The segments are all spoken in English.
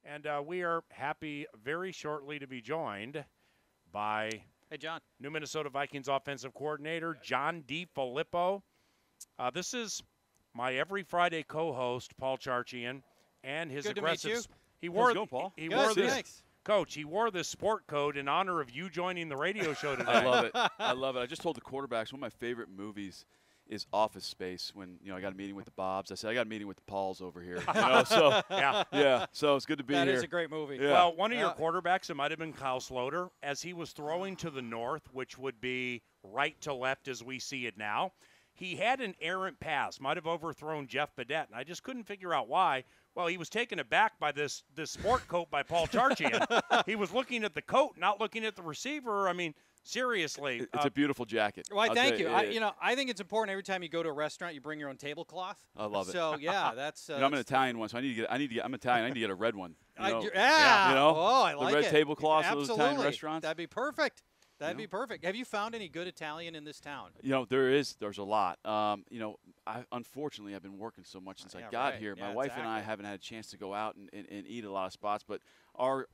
And we are happy very shortly to be joined by Hey, John. new Minnesota Vikings offensive coordinator, John DeFilippo. This is my every Friday co-host, Paul Charchian, and his Good aggressive. to meet you. He wore, Go, Paul. He Good, wore this. thanks. Coach, he wore this sport coat in honor of you joining the radio show today. I love it. I love it. I just told the quarterbacks one of my favorite movies is Office Space. When I got a meeting with the Bobs, I said I got a meeting with the Pauls over here. So yeah. So it's good to be here. That is a great movie. Yeah. Well, one of your quarterbacks, it might have been Kyle Sloter, as he was throwing to the north, which would be right to left as we see it now. He had an errant pass, might have overthrown Jeff Badette, and I just couldn't figure out why. Well, he was taken aback by this sport coat by Paul Charchian. He was looking at the coat, not looking at the receiver. I mean, seriously. It's a beautiful jacket. Well, thank you. I think it's important every time you go to a restaurant, you bring your own tablecloth. I love it. So yeah, that's. I'm an Italian one, so I'm Italian. I need to get a red one. Yeah. Oh, I like the red it. tablecloths of those Italian Absolutely. restaurants. That'd be perfect. That'd be perfect. Have you found any good Italian in this town? There's a lot. Unfortunately, I've been working so much since I got here. My wife and I haven't had a chance to go out and eat a lot of spots. But our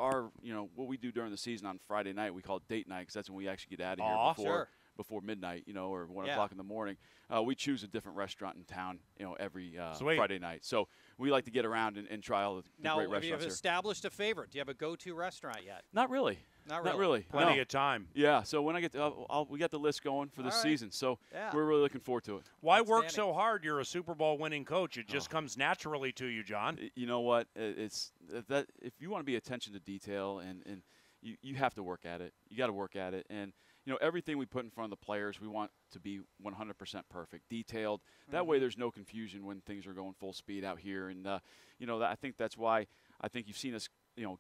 what we do during the season on Friday night, we call it date night because that's when we actually get out of here before midnight, or 1 o'clock in the morning. We choose a different restaurant in town, every Friday night. So we like to get around and try all the great restaurants have you here. established a favorite? Do you have a go-to restaurant yet? Not really. Not really. Plenty of time. Yeah, so when I get to, we got the list going for this season, so we're really looking forward to it. Why work so hard? You're a Super Bowl winning coach. It just comes naturally to you, John. You know what? It's that if you want to be attention to detail and you have to work at it. You got to work at it. And everything we put in front of the players, we want to be 100% perfect, detailed. That way there's no confusion when things are going full speed out here. And I think that's why I think you've seen us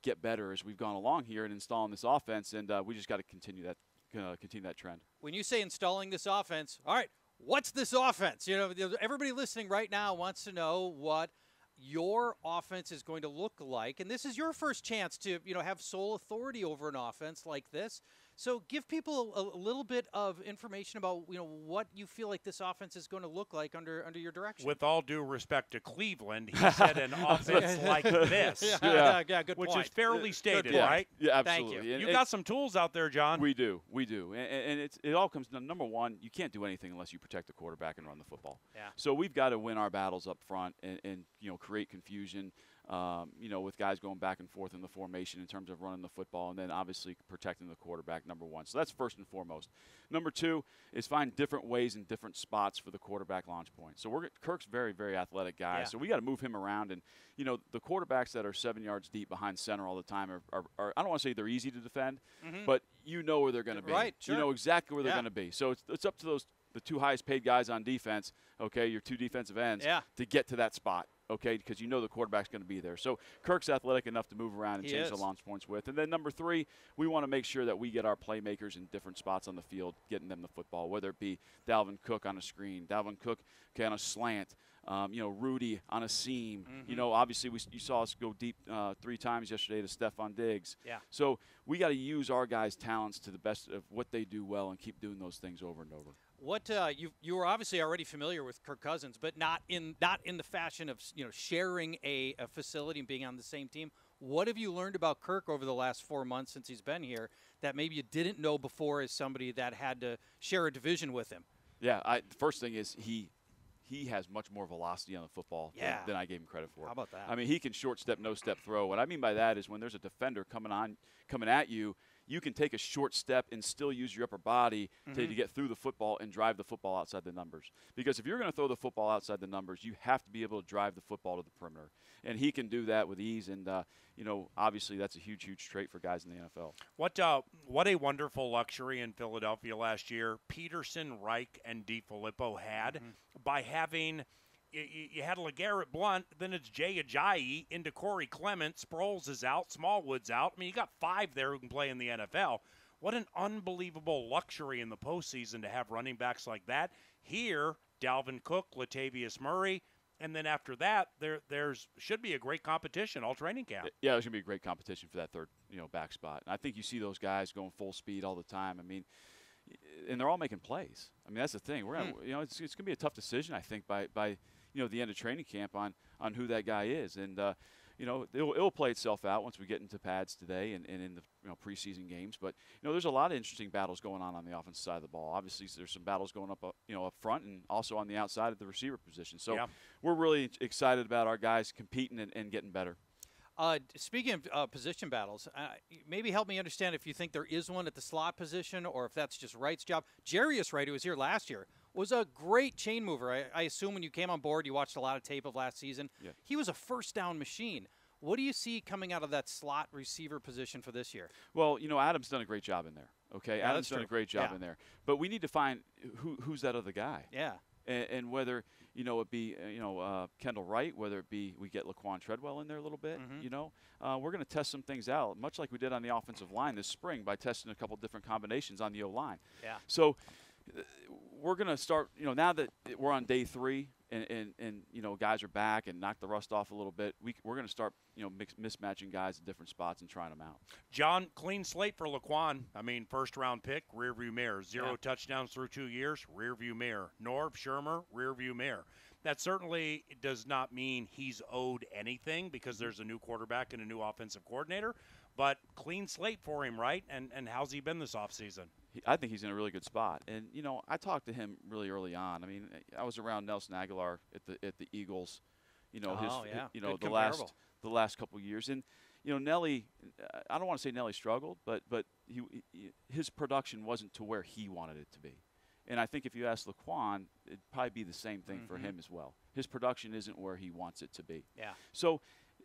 get better as we've gone along here and installing this offense, and we just got to continue that trend. When you say installing this offense, all right, what's this offense? Everybody listening right now wants to know what your offense is going to look like, and this is your first chance to have sole authority over an offense like this. So give people a little bit of information about what you feel like this offense is going to look like under your direction. With all due respect to Cleveland, he said an offense like this, good which point. is fairly stated, Yeah. right? Yeah, absolutely. Thank you. You got some tools out there, John. We do, and it all comes down. Number one, you can't do anything unless you protect the quarterback and run the football. Yeah. So we've got to win our battles up front and create confusion. With guys going back and forth in the formation in terms of running the football, and then obviously protecting the quarterback, number one. So that's first and foremost. Number two is find different ways and different spots for the quarterback launch point. So Kirk's very, very athletic guy, so we got to move him around. And, the quarterbacks that are 7 yards deep behind center all the time are I don't want to say they're easy to defend, but where they're going to be. Right, sure. You know exactly where they're going to be. So it's up to the two highest paid guys on defense, your two defensive ends, to get to that spot. Because the quarterback's going to be there. So Kirk's athletic enough to move around and change the launch points with. And then number three, we want to make sure that we get our playmakers in different spots on the field, getting them the football, whether it be Dalvin Cook on a screen, Dalvin Cook on a slant, Rudy on a seam. Obviously you saw us go deep 3 times yesterday to Stephon Diggs. Yeah. So we got to use our guys' talents to the best of what they do well and keep doing those things over and over. What you were obviously already familiar with Kirk Cousins, but not in the fashion of sharing a facility and being on the same team. What have you learned about Kirk over the last 4 months since he's been here that maybe you didn't know before as somebody that had to share a division with him? Yeah, the first thing is he has much more velocity on the football than I gave him credit for. How about that? I mean, he can short step, no step throw. What I mean by that is when there's a defender coming at you, you can take a short step and still use your upper body to get through the football and drive the football outside the numbers. Because if you're going to throw the football outside the numbers, you have to be able to drive the football to the perimeter. And he can do that with ease. And, obviously that's a huge, huge trait for guys in the NFL. What a wonderful luxury in Philadelphia last year Peterson, Reich, and DeFilippo had by having – you had LeGarrette Blount, then it's Jay Ajayi into Corey Clement. Sproles is out, Smallwood's out. I mean, you got 5 there who can play in the NFL. What an unbelievable luxury in the postseason to have running backs like that. Here, Dalvin Cook, Latavius Murray, and then after that, there's should be a great competition all training camp. Yeah, there's going to be a great competition for that third back spot. And I think you see those guys going full speed all the time. I mean, and they're all making plays. I mean, that's the thing. We're gonna, it's going to be a tough decision, I think, by the end of training camp on who that guy is. And it'll play itself out once we get into pads today and in the preseason games. But there's a lot of interesting battles going on the offensive side of the ball. Obviously, there's some battles going up up front and also on the outside of the receiver position. So we're really excited about our guys competing and getting better. Speaking of position battles, maybe help me understand if you think there is one at the slot position or if that's just Wright's job. Jarius Wright, who was here last year, was a great chain mover. I assume when you came on board, you watched a lot of tape of last season. Yeah. He was a first down machine. What do you see coming out of that slot receiver position for this year? Well, Adam's done a great job in there. Okay, yeah, Adam's done a great job in there. But we need to find who's that other guy. Yeah. And whether it be Kendall Wright, whether it be we get Laquan Treadwell in there a little bit, we're going to test some things out, much like we did on the offensive line this spring by testing a couple different combinations on the O-line. Yeah. So we're going to start, now that we're on day 3 and guys are back and knock the rust off a little bit, we're going to start mismatching guys in different spots and trying them out. John, clean slate for Laquan. I mean, first-round pick, rearview mirror. 0 touchdowns through 2 years, rearview mirror. Norv, Shermer, rearview mirror. That certainly does not mean he's owed anything because there's a new quarterback and a new offensive coordinator, but clean slate for him, right? And how's he been this offseason? I think he's in a really good spot. And, I talked to him really early on. I mean, I was around Nelson Aguilar at the Eagles, the last couple of years. And, Nelly, I don't want to say Nelly struggled, but his production wasn't to where he wanted it to be. And I think if you ask Laquan, it'd probably be the same thing for him as well. His production isn't where he wants it to be. Yeah. So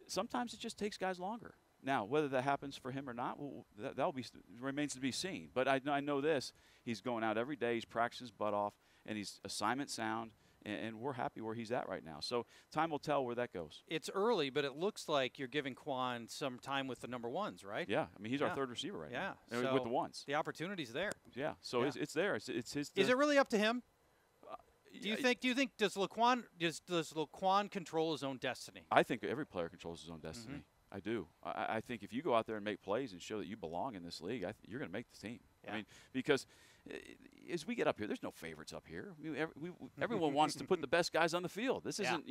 sometimes it just takes guys longer. Now, whether that happens for him or not, that remains to be seen. But I know this. He's going out every day. He's practicing his butt off, and he's assignment sound, and we're happy where he's at right now. So time will tell where that goes. It's early, but it looks like you're giving Quan some time with the number ones, right? Yeah. I mean, he's our third receiver right now. So with the ones. The opportunity's there. Yeah. So it's there. It's his. Is it really up to him? Do you think does Laquan control his own destiny? I think every player controls his own destiny. I do. I think if you go out there and make plays and show that you belong in this league, you're going to make the team. Yeah. I mean, because as we get up here, there's no favorites up here. I mean, everyone wants to put the best guys on the field. This isn't,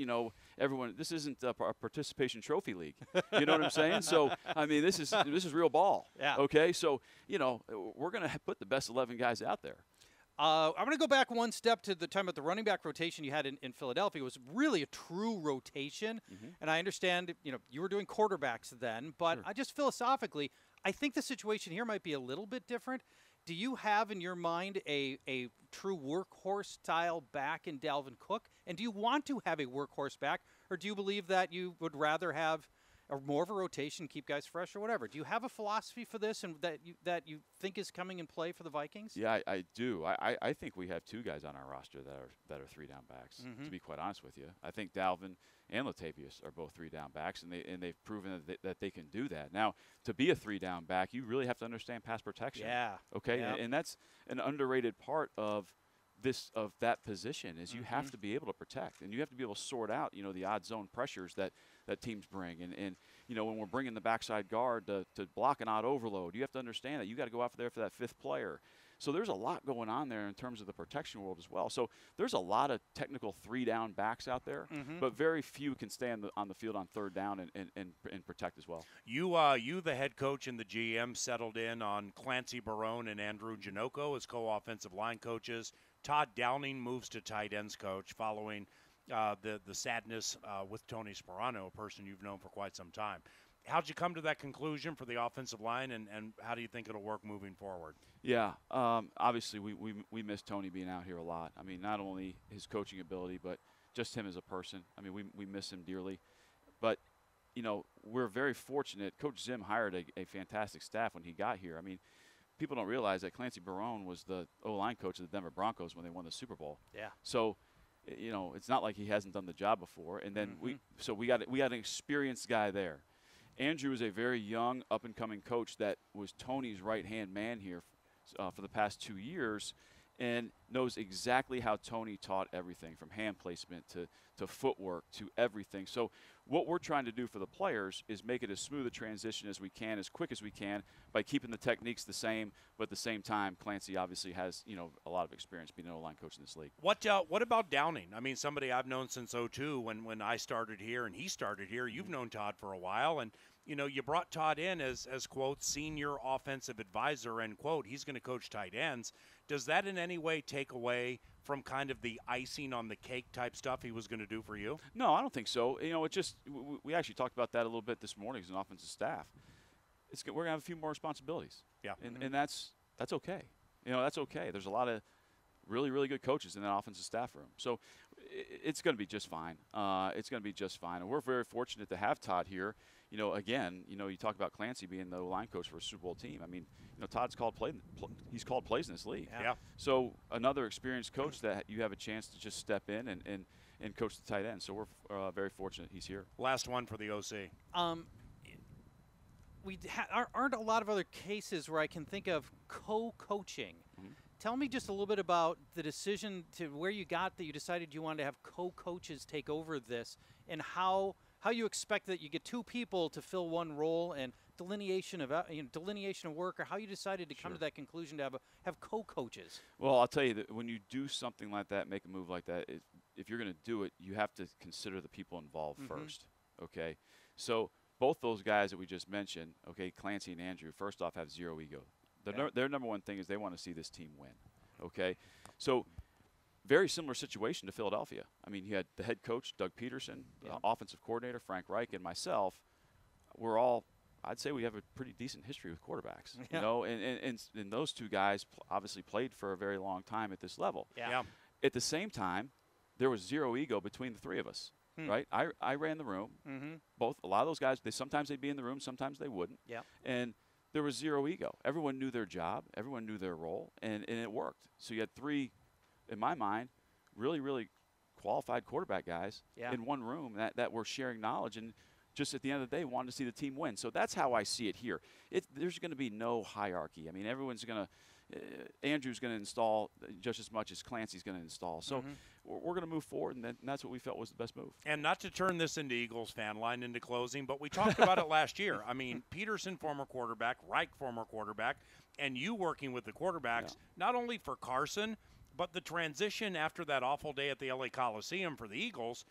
everyone. This isn't a participation trophy league. You know what I'm saying? So, I mean, this is real ball. Yeah. Okay. So, we're going to put the best 11 guys out there. I'm going to go back one step to the time of the running back rotation you had in Philadelphia. It was really a true rotation, and I understand you were doing quarterbacks then, but I just philosophically, I think the situation here might be a little bit different. Do you have in your mind a true workhorse style back in Dalvin Cook, and do you want to have a workhorse back, or do you believe that you would rather have more of a rotation, keep guys fresh or whatever? Do you have a philosophy for this and that you think is coming in play for the Vikings? Yeah, I do. I think we have 2 guys on our roster that are 3-down backs, to be quite honest with you. I think Dalvin and Latavius are both 3-down backs, and they've proven that they can do that. Now, to be a 3-down back, you really have to understand pass protection. Yeah. Okay? Yep. And that's an underrated part of that position is you have to be able to protect, and you have to be able to sort out, the odd zone pressures that teams bring. And when we're bringing the backside guard to block an odd overload, you have to understand that you got to go out there for that 5th player. So there's a lot going on there in terms of the protection world as well. So there's a lot of technical 3-down backs out there, but very few can stay on the field on 3rd down and protect as well. You, the head coach and the GM, settled in on Clancy Barone and Andrew Janocko as co-offensive line coaches. Todd Downing moves to tight ends coach following the sadness with Tony Sperano, a person you've known for quite some time. How'd you come to that conclusion for the offensive line, and how do you think it'll work moving forward? Yeah, obviously we miss Tony being out here a lot. I mean, not only his coaching ability, but just him as a person. I mean, we miss him dearly. But, we're very fortunate. Coach Zim hired a fantastic staff when he got here. I mean, people don't realize that Clancy Barone was the O-line coach of the Denver Broncos when they won the Super Bowl. Yeah. So, it's not like he hasn't done the job before. And then we got an experienced guy there. Andrew is a very young, up-and-coming coach that was Tony's right-hand man here for the past 2 years. and knows exactly how Tony taught everything from hand placement to footwork to everything. So what we're trying to do for the players is make it as smooth a transition as we can, as quick as we can, by keeping the techniques the same, but at the same time, Clancy obviously has, a lot of experience being an O-line coach in this league. What about Downing? I mean, somebody I've known since '02 when I started here and he started here. You've known Todd for a while, and you brought Todd in as quote senior offensive advisor, end quote. He's going to coach tight ends. Does that in any way take away from kind of the icing on the cake type stuff he was going to do for you? No, I don't think so. It just we actually talked about that a little bit this morning as an offensive staff. We're going to have a few more responsibilities. Yeah. And that's okay. That's okay. There's a lot of really, really good coaches in that offensive staff room. So it's going to be just fine. It's going to be just fine. And we're very fortunate to have Todd here. Again, you talk about Clancy being the line coach for a Super Bowl team. I mean, Todd's called he's called plays in this league. Yeah. So another experienced coach that you have a chance to just step in and coach the tight end. So we're very fortunate he's here. Last one for the OC. Aren't a lot of other cases where I can think of co-coaching. Mm-hmm. Tell me just a little bit about the decision to where you got that you decided you wanted to have co-coaches take over this, and how you expect that you get two people to fill one role, and delineation of work, or how you decided to come to that conclusion to have co-coaches. Well, I'll tell you that when you do something like that, make a move like that, if you're going to do it, you have to consider the people involved first. Okay, so both those guys that we just mentioned, okay, Clancy and Andrew, first off, have zero ego. Their number one thing is they want to see this team win. Okay, so very similar situation to Philadelphia. I mean, you had the head coach, Doug Peterson, the offensive coordinator, Frank Reich, and myself. We're all, I'd say we have a pretty decent history with quarterbacks. And those two guys obviously played for a very long time at this level. Yeah. At the same time, there was zero ego between the three of us. Right? I ran the room. A lot of those guys, sometimes they'd be in the room, sometimes they wouldn't. Yeah. And there was zero ego. Everyone knew their job. Everyone knew their role, and it worked. So you had three, in my mind, really, really qualified quarterback guys in one room that were sharing knowledge and just at the end of the day wanted to see the team win. So that's how I see it here. There's going to be no hierarchy. I mean, everyone's going to Andrew's going to install just as much as Clancy's going to install. So we're going to move forward, and that's what we felt was the best move. And not to turn this into Eagles fan line into closing, but we talked about it last year. I mean, Peterson, former quarterback, Reich, former quarterback, and you working with the quarterbacks, not only for Carson, but the transition after that awful day at the LA Coliseum for the Eagles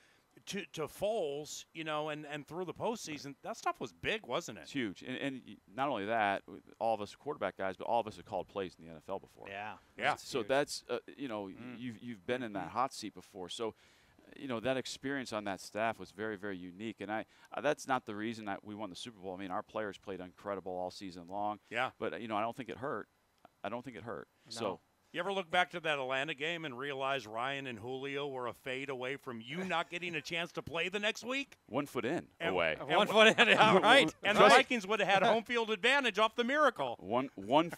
to Foles, and through the postseason, that stuff was big, wasn't it? It's huge. And not only that, all of us quarterback guys, but all of us have called plays in the NFL before. Yeah. So that's, you've been in that hot seat before. So, that experience on that staff was very, very unique. And that's not the reason that we won the Super Bowl. I mean, our players played incredible all season long. Yeah. But, I don't think it hurt. No. So. You ever look back to that Atlanta game and realize Ryan and Julio were a fade away from you not getting a chance to play the next week? 1 foot in away. 1 foot in, right. And the Vikings would have had home field advantage off the miracle. One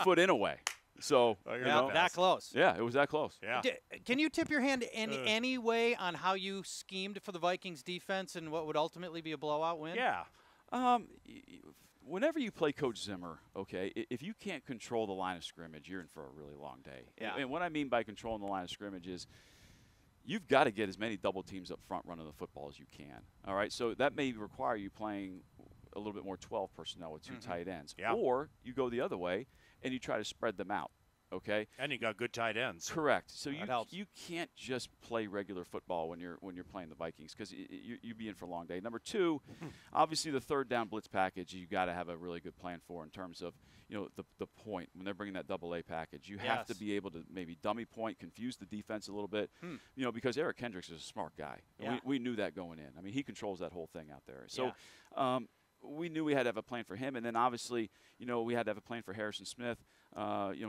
foot in away. So, that close. Yeah, it was that close. Yeah. Can you tip your hand in any way on how you schemed for the Vikings defense and what would ultimately be a blowout win? Yeah. Whenever you play Coach Zimmer, okay, if you can't control the line of scrimmage, you're in for a really long day. Yeah. And what I mean by controlling the line of scrimmage is you've got to get as many double teams up front running the football as you can. All right, so that may require you playing a little bit more 12 personnel with two tight ends. Yeah. Or you go the other way and you try to spread them out. Okay. And you got good tight ends. Correct. So that you can't just play regular football when you're playing the Vikings because you'd be in for a long day. Number two, obviously the third down blitz package you got to have a really good plan for in terms of the point when they're bringing that double A package. You have to be able to maybe dummy point, confuse the defense a little bit. Because Eric Kendricks is a smart guy. Yeah. We knew that going in. I mean, he controls that whole thing out there. So. We knew we had to have a plan for him, and then obviously, we had to have a plan for Harrison Smith,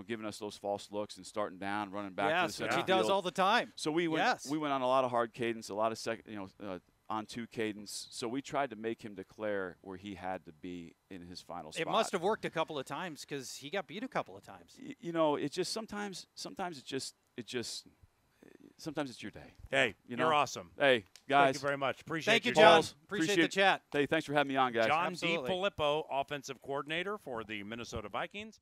giving us those false looks and starting down, running back to the center which he field. does all the time. So we went on a lot of hard cadence, a lot of on two cadence. So we tried to make him declare where he had to be in his final spot. It must have worked a couple of times because he got beat a couple of times. It just sometimes it's your day. Hey, you're awesome. Hey, guys. Thank you very much. Appreciate you, your John. time. Appreciate the chat. Hey, thanks for having me on, guys. John Absolutely. DeFilippo, offensive coordinator for the Minnesota Vikings.